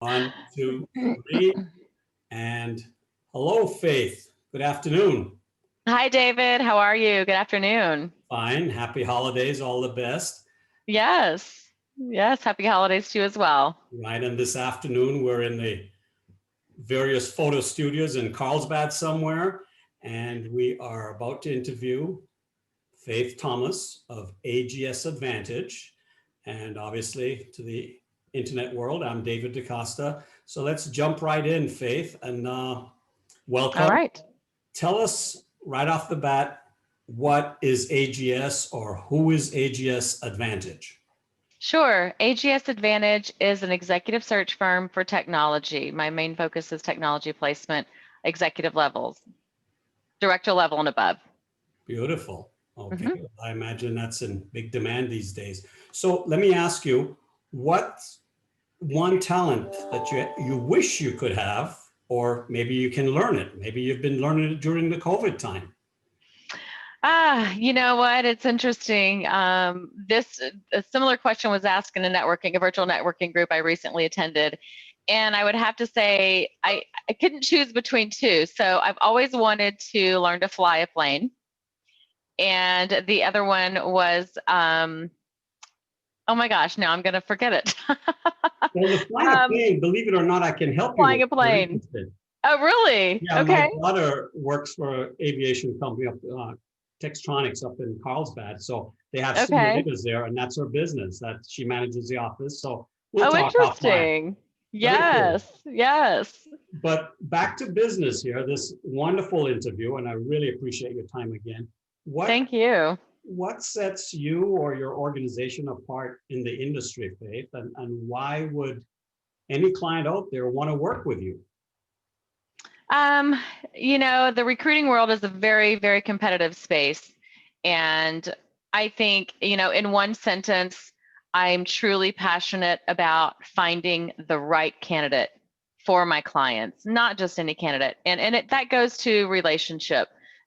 One, two, three. And hello, Faith. Good afternoon. Hi, David. How are you? Good afternoon. Fine. Happy holidays. All the best. Yes. Yes. Happy holidays to you as well. Right. And this afternoon, we're in the various photo studios in Carlsbad somewhere. And we are about to interview Faith Thomas of AGS Advantage. And obviously, to the internet world, I'm David DaCosta. So let's jump right in, Faith, and welcome. All right. Tell us right off the bat, what is AGS or who is AGS Advantage? Sure. AGS Advantage is an executive search firm for technology. My main focus is technology placement, executive levels, director level and above. Beautiful. Okay. I imagine that's in big demand these days. So let me ask you, what one talent that you wish you could have, or maybe you can learn it? Maybe you've been learning it during the COVID time. You know what? It's interesting. A similar question was asked in a virtual networking group I recently attended. And I would have to say, I couldn't choose between two. So I've always wanted to learn to fly a plane. And the other one was, oh my gosh, now I'm going to forget it. Well, the flying a plane, believe it or not, I can help you flying a plane. Oh, really? Yeah, okay. My daughter works for an aviation company up Textronics up in Carlsbad. So they have simulators there, and that's her business, that she manages the office. So we'll talk interesting. offline. Yes, yes. But back to business here, this wonderful interview, and I really appreciate your time again. Thank you. What sets you or your organization apart in the industry, Faith, and why would any client out there want to work with you? You know, the recruiting world is a very, very competitive space. And I think, you know, in one sentence, I'm truly passionate about finding the right candidate for my clients, not just any candidate. And that goes to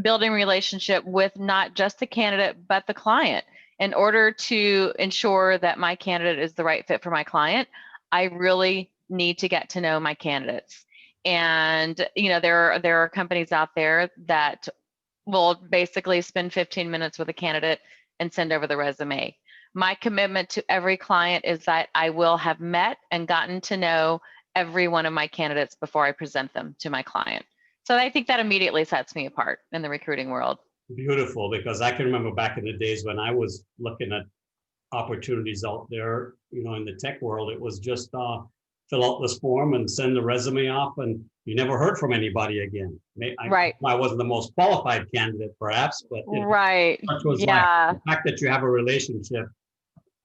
building relationship with not just the candidate, but the client. In order to ensure that my candidate is the right fit for my client, I really need to get to know my candidates. And, you know, there are companies out there that will basically spend 15 minutes with a candidate and send over the resume. My commitment to every client is that I will have met and gotten to know every one of my candidates before I present them to my client. So I think that immediately sets me apart in the recruiting world. Beautiful, because I can remember back in the days when I was looking at opportunities out there, you know, in the tech world, it was just fill out this form and send the resume off, and you never heard from anybody again. Right. I wasn't the most qualified candidate, perhaps, but right. The fact that you have a relationship,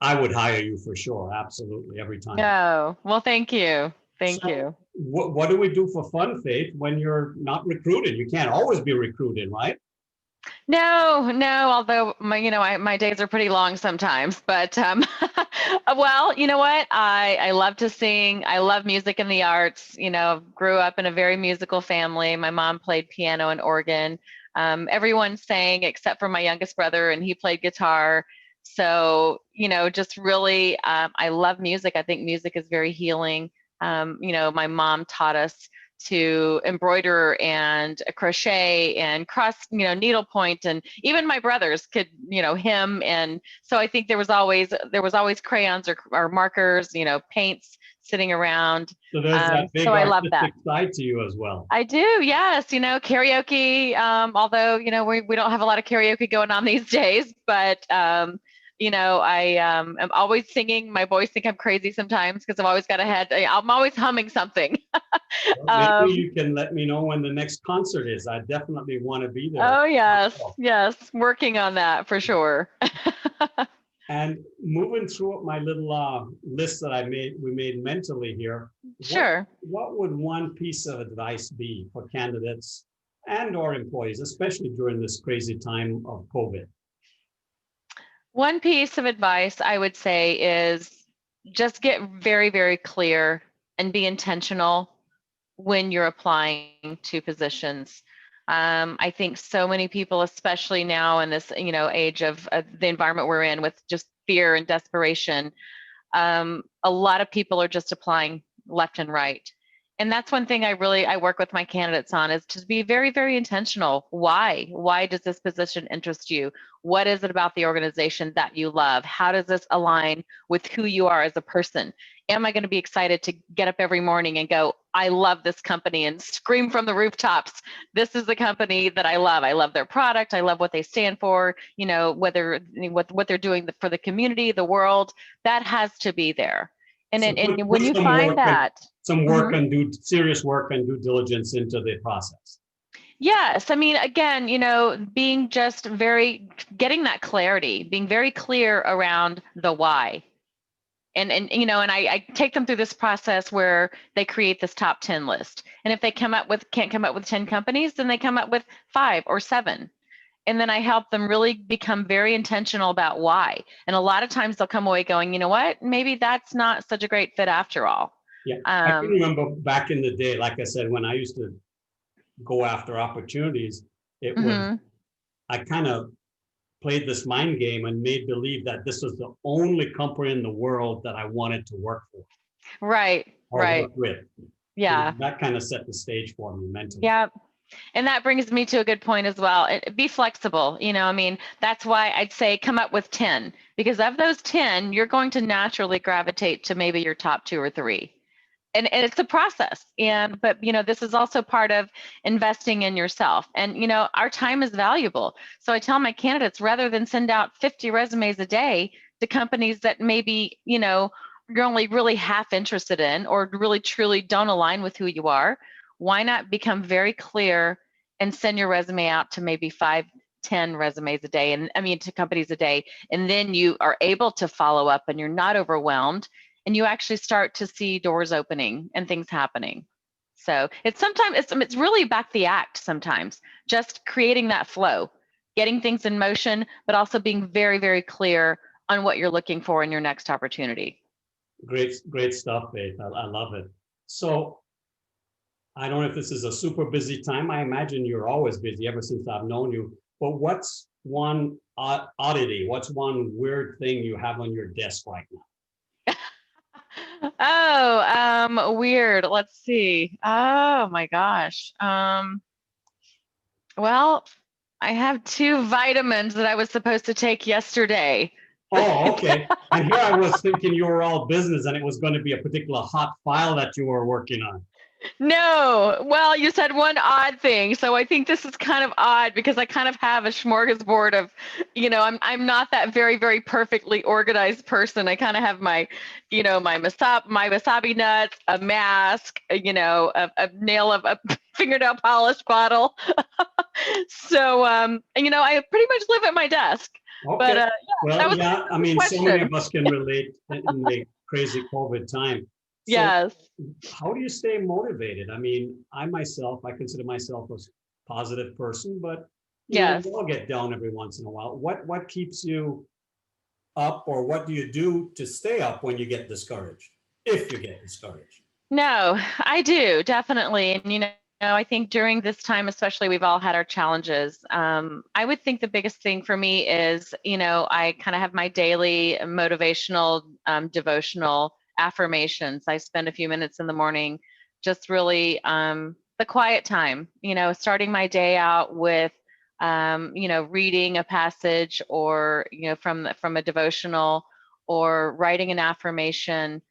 I would hire you for sure, absolutely, every time. Oh, well, thank you. Thank you. What do we do for fun, Faith, when you're not recruited? You can't always be recruited, right? No, although my days are pretty long sometimes, but well, you know what? I love to sing. I love music and the arts. You know, grew up in a very musical family. My mom played piano and organ. Everyone sang except for my youngest brother, and he played guitar. So, you know, just really, I love music. I think music is very healing. You know, my mom taught us to embroider and crochet and cross, you know, needlepoint, and even my brothers could, you know, hem. And so I think there was always crayons or markers, you know, paints sitting around. So there's that big artistic side to you as well. I do, yes. You know, karaoke, although, you know, we don't have a lot of karaoke going on these days, but you know, I am always singing. My boys think I'm crazy sometimes because I've always got I'm always humming something. Well, maybe you can let me know when the next concert is. I definitely want to be there. Oh, yes. Yes. Working on that for sure. And moving through my little list that we made mentally here. Sure. What would one piece of advice be for candidates and or employees, especially during this crazy time of COVID? One piece of advice I would say is just get very, very clear and be intentional when you're applying to positions. I think so many people, especially now in this, you know, age of the environment we're in with just fear and desperation, a lot of people are just applying left and right. And that's one thing I work with my candidates on, is to be very, very intentional. Why does this position interest you? What is it about the organization that you love? How does this align with who you are as a person? Am I going to be excited to get up every morning and go, I love this company, and scream from the rooftops, this is the company that I love. I love their product. I love what they stand for, whether what they're doing for the community, the world, that has to be there. And So and put when you some find work and, that, some work and do serious work and due diligence into the process. yes, I mean, again, being just getting that clarity, being very clear around the why. And I take them through this process where they create this top 10 list. And if they can't come up with 10 companies, then they come up with 5 or 7. And then I help them really become very intentional about why. And a lot of times they'll come away going, you know what, maybe that's not such a great fit after all. Yeah, I can remember back in the day, like I said, when I used to go after opportunities, it was, I kind of played this mind game and made believe that this was the only company in the world that I wanted to work for. Right. Work with. Yeah. That kind of set the stage for me mentally. Yeah. And that brings me to a good point as well. Be flexible. That's why I'd say come up with 10, because of those 10, you're going to naturally gravitate to maybe your top 2 or 3. And it's a process. But this is also part of investing in yourself. And our time is valuable. So I tell my candidates, rather than send out 50 resumes a day to companies that maybe, you're only really half interested in, or really truly don't align with who you are, why not become very clear and send your resume out to maybe 5, 10 resumes a day, and to companies a day. And then you are able to follow up and you're not overwhelmed, and you actually start to see doors opening and things happening. So it's really back the act sometimes, just creating that flow, getting things in motion, but also being very, very clear on what you're looking for in your next opportunity. Great stuff, Faith. I love it. So I don't know if this is a super busy time. I imagine you're always busy ever since I've known you. But what's one oddity? What's one weird thing you have on your desk right now? Oh, weird. Let's see. Oh my gosh. Well, I have 2 vitamins that I was supposed to take yesterday. Oh, okay. And here I was thinking you were all business and it was going to be a particular hot file that you were working on. No, well, you said one odd thing, so I think this is kind of odd because I kind of have a smorgasbord of, I'm not that very, very perfectly organized person. I kind of have my wasabi nuts, a mask, a fingernail polish bottle. So, I pretty much live at my desk. Okay. But well, yeah, I mean, so many of us can relate in the crazy COVID time. So yes. How do you stay motivated? I mean, I consider myself a positive person, but Yes. we all get down every once in a while. What keeps you up, or what do you do to stay up when you get discouraged, if you get discouraged? No, I do, definitely. And, I think during this time, especially, we've all had our challenges. I would think the biggest thing for me is, I kind of have my daily motivational, devotional affirmations. I spend a few minutes in the morning just really the quiet time, starting my day out with, reading a passage, or, from a devotional, or writing an affirmation.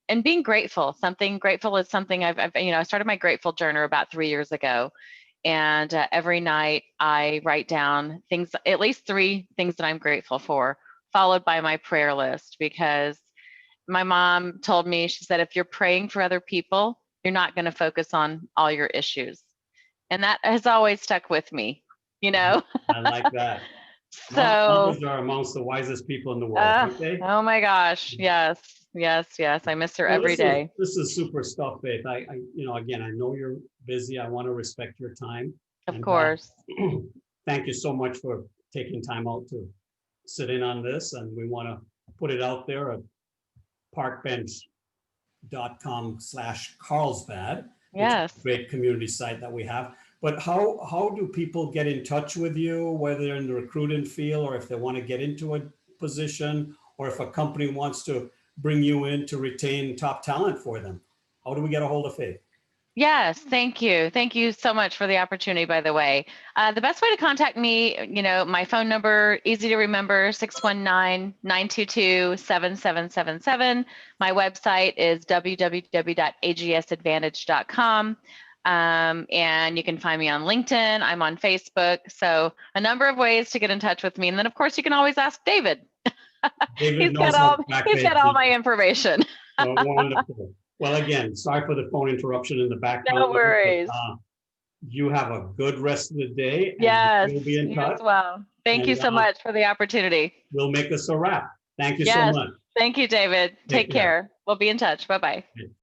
And being grateful. Grateful is something I started my grateful journal about 3 years ago. And every night I write down things, at least 3 things that I'm grateful for, followed by my prayer list. Because my mom told me, she said, if you're praying for other people, you're not going to focus on all your issues. And that has always stuck with me, I like that. So, mothers are amongst the wisest people in the world, aren't they? oh my gosh, yes. I miss her every day. This is super stuff, Faith. I again, I know you're busy. I want to respect your time. Of course. Thank you so much for taking time out to sit in on this. And we want to put it out there at parkbench.com/Carlsbad. Yes. It's a great community site that we have. But how do people get in touch with you, whether they're in the recruiting field, or if they want to get into a position, or if a company wants to bring you in to retain top talent for them. How do we get a hold of Faith? Yes, thank you. Thank you so much for the opportunity, by the way. The best way to contact me, my phone number, easy to remember, 619-922-7777. My website is www.agsadvantage.com. And you can find me on LinkedIn. I'm on Facebook. So a number of ways to get in touch with me. And then, of course, you can always ask David. David He's knows got how all, to track he's Faith. got all my information. Oh, wonderful. Well, again, sorry for the phone interruption in the background. No worries. You have a good rest of the day. And Yes, we'll be in you touch. as well. Thank you And, so much for the opportunity. We'll make this a wrap. Thank you so Yes, much. thank you, David. Take care. We'll be in touch. Bye-bye.